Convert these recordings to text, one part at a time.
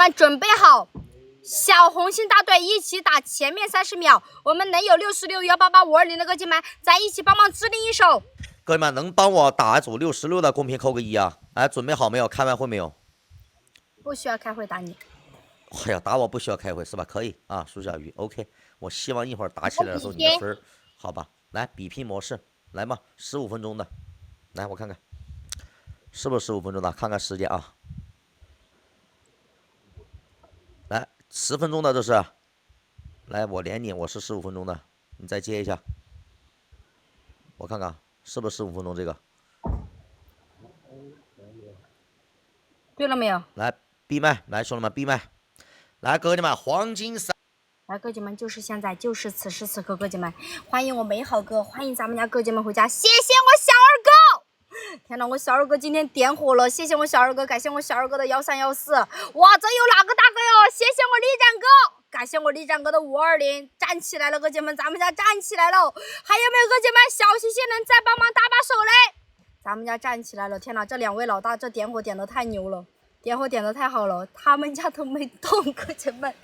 们准备好，小红心大队一起打前面30秒，我们能有66188520的哥姐们，咱一起帮忙指令一手。哥们能帮我打一组66的，公屏扣个1啊！哎，准备好没有？开完会没有？不需要开会打你。哎呀，打我不需要开会是吧？可以啊，苏小鱼 ，OK。我希望一会儿打起来的时候你的分好吧？来比拼模式，来嘛，15分钟的，来我看看，是不是15分钟的？看看时间啊。来10分钟的这是，来我连你，我是15分钟的，你再接一下，我看看是不是15分钟这个。对了没有？来闭麦，来兄弟们闭麦，来哥弟们黄金3。来，哥姐们，就是现在，就是此时此刻，哥姐们，欢迎我美好哥，欢迎咱们家哥姐们回家，谢谢我小二哥！天哪，我小二哥今天点火了，谢谢我小二哥，感谢我小二哥的1314，哇，这有哪个大哥哟？谢谢我李展哥，感谢我李展哥的520，站起来了，哥姐们，咱们家站起来了，还有没有哥姐们小心心能再帮忙搭把手嘞？咱们家站起来了，天哪，这2位老大这点火点的太牛了。点火点的太好了，他们家都没动，哥姐们，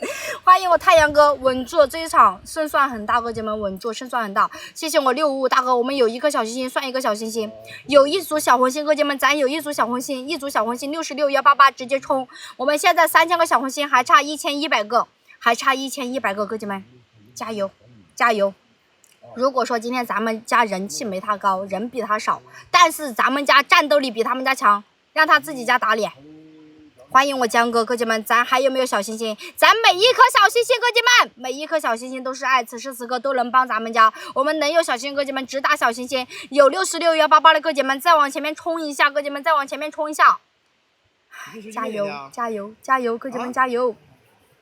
欢迎我太阳哥，稳住这一场胜算很大，哥姐们稳住胜算很大，谢谢我655大哥，我们有1颗小心心算1个小心心，有1组小红心，哥姐们，咱有1组小红心，1组小红心66188直接冲，我们现在3000个小红心还差1100个，还差1100个，哥姐们，加油加油！如果说今天咱们家人气没他高，人比他少，但是咱们家战斗力比他们家强，让他自己家打脸。欢迎我江哥，哥姐们，咱还有没有小心心？咱每1颗小心心，哥姐们，每1颗小心心都是爱，此时此刻都能帮咱们家。我们能有小心心，哥姐们只打小心心。有66188的哥姐们，再往前面冲一下，哥姐们再往前面冲一下。加油加油加油，哥姐们加油！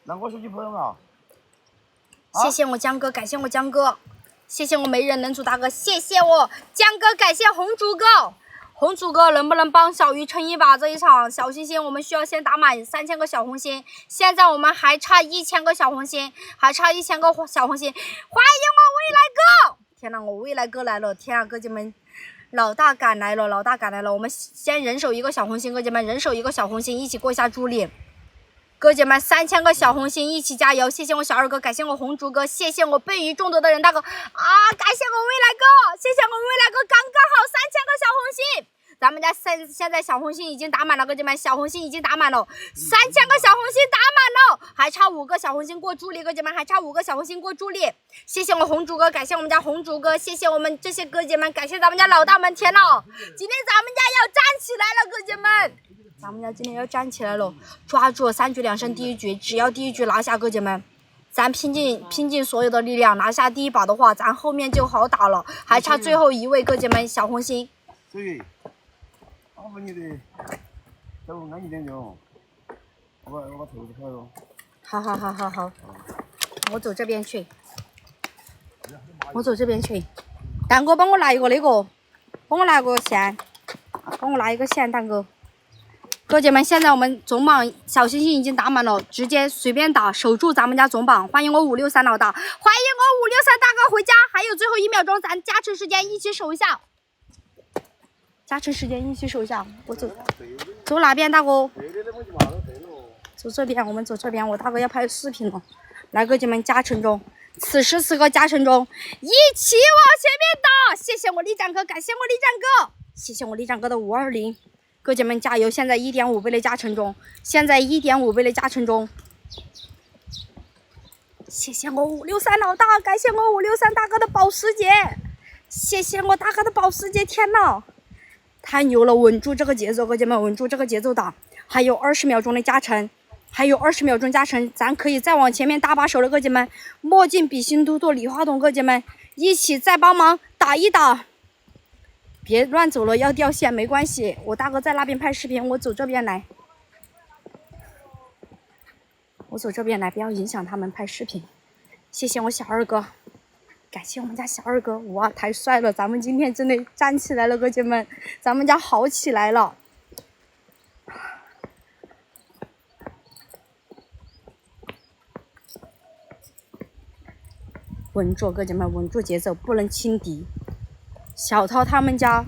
那我手机朋友啊！谢谢我江哥，感谢我江哥，谢谢我没人能组大哥，谢谢我江哥，感谢红竹哥。红主哥能不能帮小鱼撑一把这一场小心心？我们需要先打满3000个小红心，现在我们还差1000个小红心，还差1000个小红心。欢迎我未来哥！天哪，我未来哥来了！天啊，哥姐们，老大赶来了，老大赶来了！我们先人手1个小红心，哥姐们人手1个小红心，一起过一下助力。哥姐们，3000个小红心，一起加油！谢谢我小二哥，感谢我红竹哥，谢谢我备于众多的人大哥啊！感谢我未来哥，谢谢我未来哥，刚刚好3000个小红心。咱们家现在小红心已经打满了，哥姐们，小红心已经打满了，3000个小红心打满了，还差5个小红心过助力，哥姐们，还差5个小红心过助力。谢谢我红竹哥，感谢我们家红竹哥，谢谢我们这些哥姐们，感谢咱们家老大们，天呐，今天咱们家要站起来了，哥姐们。咱们家今天要站起来了，抓住3局2胜第1局，只要第1局拿下，哥姐们，咱拼尽所有的力量拿下第1把的话，咱后面就好打了。还差最后1位，哥姐们，小红心。我把你的手安一点就，我把头子开了。好，我走这边去，蛋哥帮我拿一个那个，帮我拿个线，帮我拿一个线，蛋哥。哥姐们，现在我们总榜小星星已经打满了，直接随便打，守住咱们家总榜。欢迎我563老大，欢迎我563大哥回家，还有最后1秒钟，咱加成时间一起守一下。加成时间一起守一下，我走哪边，大哥？走这边，我们走这边，我大哥要拍视频了。来，哥姐们，加成中，此时此刻加成中，一起往前面打！谢谢我李展哥，感谢我李展哥，谢谢我李展哥的520。哥姐们加油！现在1.5倍的加成中，谢谢我563老大，感谢我563大哥的保时捷，谢谢我大哥的保时捷！天呐，太牛了！稳住这个节奏，哥姐们，稳住这个节奏打！还有20秒钟的加成，咱可以再往前面搭把手了，哥姐们！墨镜、笔芯、嘟嘟、礼花筒，哥姐们一起再帮忙打一打。别乱走了，要掉线没关系，我大哥在那边拍视频，我走这边来，不要影响他们拍视频。谢谢我小二哥，感谢我们家小二哥，哇，太帅了！咱们今天真的站起来了，哥姐们，咱们家好起来了。稳住，哥姐们，稳住节奏，不能轻敌。小涛他们家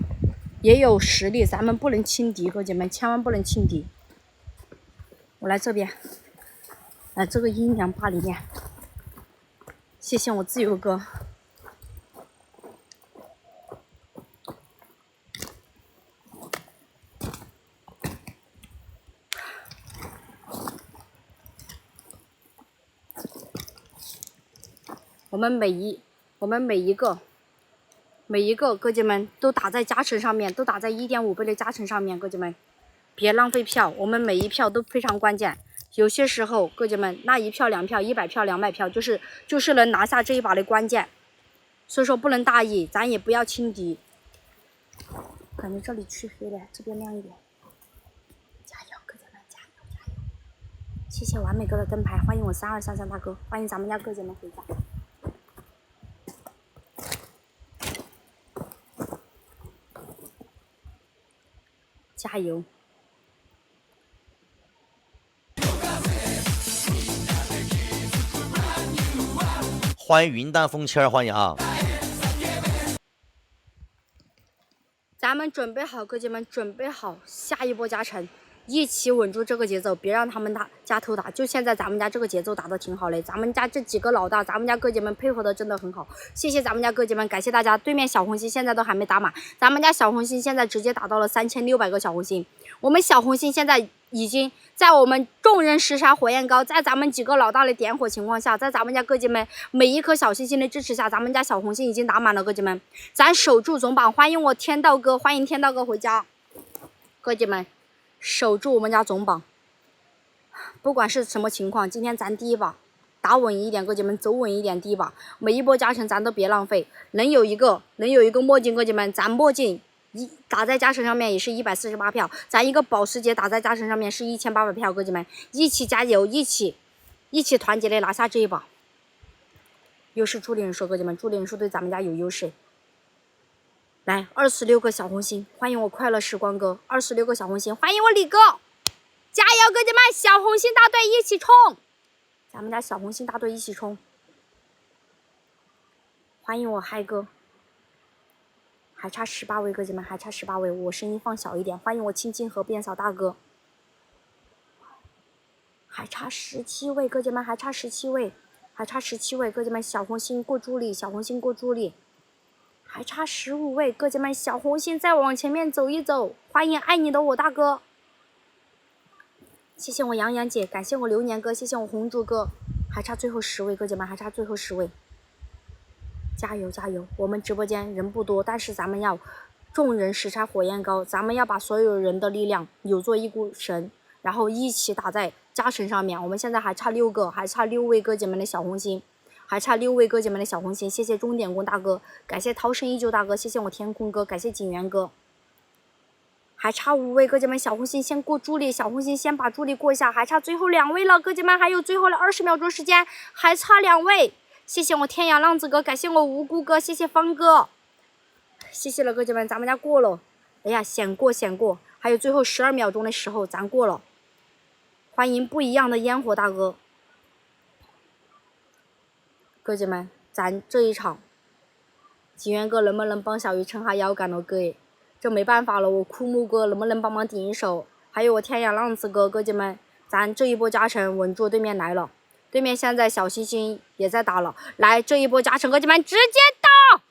也有实力，咱们不能轻敌，哥姐们千万不能轻敌。我来这边，这个阴凉吧里面，谢谢我自由哥。我们每一个哥姐们都打在加成上面，都打在1.5倍的加成上面，哥姐们，别浪费票，我们每一票都非常关键。有些时候，哥姐们那1票2票100票200票，就是能拿下这一把的关键。所以说不能大意，咱也不要轻敌。感觉这里黢黑了，这边亮一点。加油，哥姐们，加油加油！谢谢完美哥的灯牌，欢迎我3233大哥，欢迎咱们家哥姐们回家。加油！欢迎云淡风轻，欢迎啊！咱们准备好，哥姐们准备好，下一波加成，一起稳住这个节奏，别让他们家偷打。就现在咱们家这个节奏打得挺好嘞，咱们家这几个老大，咱们家哥姐们配合的真的很好，谢谢咱们家哥姐们，感谢大家。对面小红心现在都还没打满，咱们家小红心现在直接打到了3600个小红心，我们小红心现在已经在我们众人拾柴火焰高，在咱们几个老大的点火情况下，在咱们家哥姐们每一颗小星星的支持下，咱们家小红心已经打满了，哥姐们，咱守住总榜，欢迎我天道哥，欢迎天道哥回家，哥姐们，守住我们家总榜，不管是什么情况，今天咱第一把打稳一点，哥姐们走稳一点，第一把每一波加成咱都别浪费，能有一个墨镜，哥姐们，咱墨镜打在加成上面也是148票，咱一个保时捷打在加成上面是1800票，哥姐们一起加油，一起团结的拿下这一把。优势助力人数，哥姐们，助力人数对咱们家有优势。来26个小红心，欢迎我快乐时光哥，26个小红心，欢迎我李哥，加油，哥姐们，小红心大队一起冲！咱们家小红心大队一起冲！欢迎我嗨哥。还差18位，哥姐们，还差18位，我声音放小一点。欢迎我青青河边扫大哥，还差17位，哥姐们，还差17位，还差17位，哥姐们，小红心过助力，小红心过助力，还差15位，哥姐们，小红心再往前面走一走。欢迎爱你的我大哥，谢谢我杨洋姐，感谢我流年哥，谢谢我红烛哥，还差最后10位，哥姐们，还差最后10位。加油加油！我们直播间人不多，但是咱们要众人拾柴火焰高，咱们要把所有人的力量扭作一股绳，然后一起打在加成上面。我们现在还差6个，还差6位哥姐们的小红心，还差6位哥姐们的小红心。谢谢钟点工大哥，感谢涛声依旧大哥，谢谢我天空哥，感谢景元哥。还差5位哥姐们，小红心先过助力，小红心先把助力过一下，还差最后2位了，哥姐们，还有最后的20秒钟时间，还差2位。谢谢我天涯浪子哥，感谢我无辜哥，谢谢方哥，谢谢了哥姐们，咱们家过了，哎呀，险过，还有最后12秒钟的时候咱过了，欢迎不一样的烟火大哥，哥姐们，咱这一场，景元哥能不能帮小鱼撑下腰杆了？哥，这没办法了，我枯木哥能不能帮忙顶一手？还有我天涯浪子哥，哥姐们，咱这一波加成稳住，对面来了。对面现在小星星也在打了，来这一波加成，哥姐们直接打！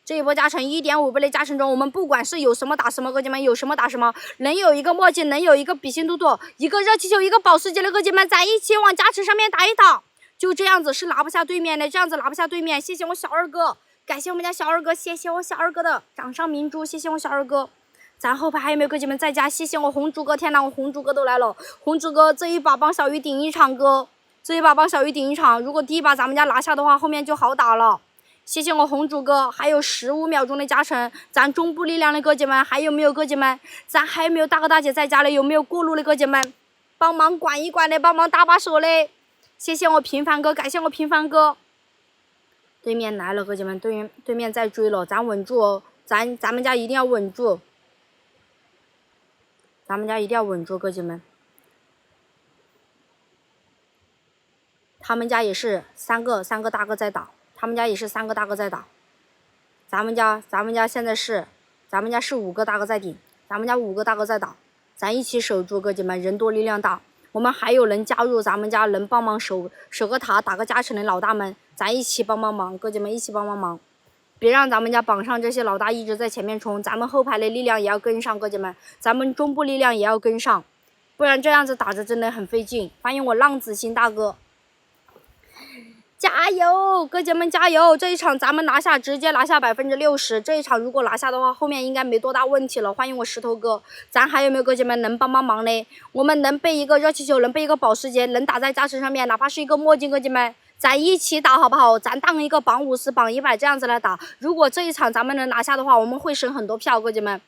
这一波加成1.5倍的加成中，我们不管是有什么打什么，哥姐们有什么打什么，能有一个墨镜，能有一个比心嘟嘟，一个热气球，一个保时捷的哥姐们，咱一起往加成上面打一打，就这样子是拿不下对面的，这样子拿不下对面。谢谢我小二哥，感谢我们家小二哥，谢谢我小二哥的掌上明珠，谢谢我小二哥。咱后排还有没有哥姐们在家？谢谢我红烛哥，天哪，我红烛哥都来了，红烛哥这一把帮小鱼顶一场哥。这一把帮小鱼顶一场，如果第一把咱们家拿下的话，后面就好打了。谢谢我红烛哥，还有15秒钟的加成，咱中部力量的哥姐们还有没有哥姐们？咱还有没有大哥大姐在家的？有没有过路的哥姐们？帮忙管一管的，帮忙搭把手嘞！谢谢我平凡哥，感谢我平凡哥。对面来了，哥姐们，对面在追了，咱稳住哦，咱们家一定要稳住，咱们家一定要稳住，哥姐们。他们家也是三个大哥在打，他们家也是3个大哥在打，咱们家现在是，咱们家是5个大哥在顶，咱们家5个大哥在打，咱一起守住，哥姐们，人多力量大，我们还有能加入咱们家能帮忙守个塔打个加成的老大们，咱一起帮帮忙，哥姐们一起帮帮忙，别让咱们家榜上这些老大一直在前面冲，咱们后排的力量也要跟上，哥姐们，咱们中部力量也要跟上，不然这样子打着真的很费劲。欢迎我浪子鑫大哥，加油，哥姐们加油！这一场咱们直接拿下60%，这一场如果拿下的话，后面应该没多大问题了。欢迎我石头哥，咱还有没有哥姐们能帮帮忙呢？我们能备一个热气球，能备一个保时捷，能打在加成上面，哪怕是一个墨镜，哥姐们，咱一起打好不好？咱当一个榜50、榜100这样子来打。如果这一场咱们能拿下的话，我们会省很多票，哥姐们。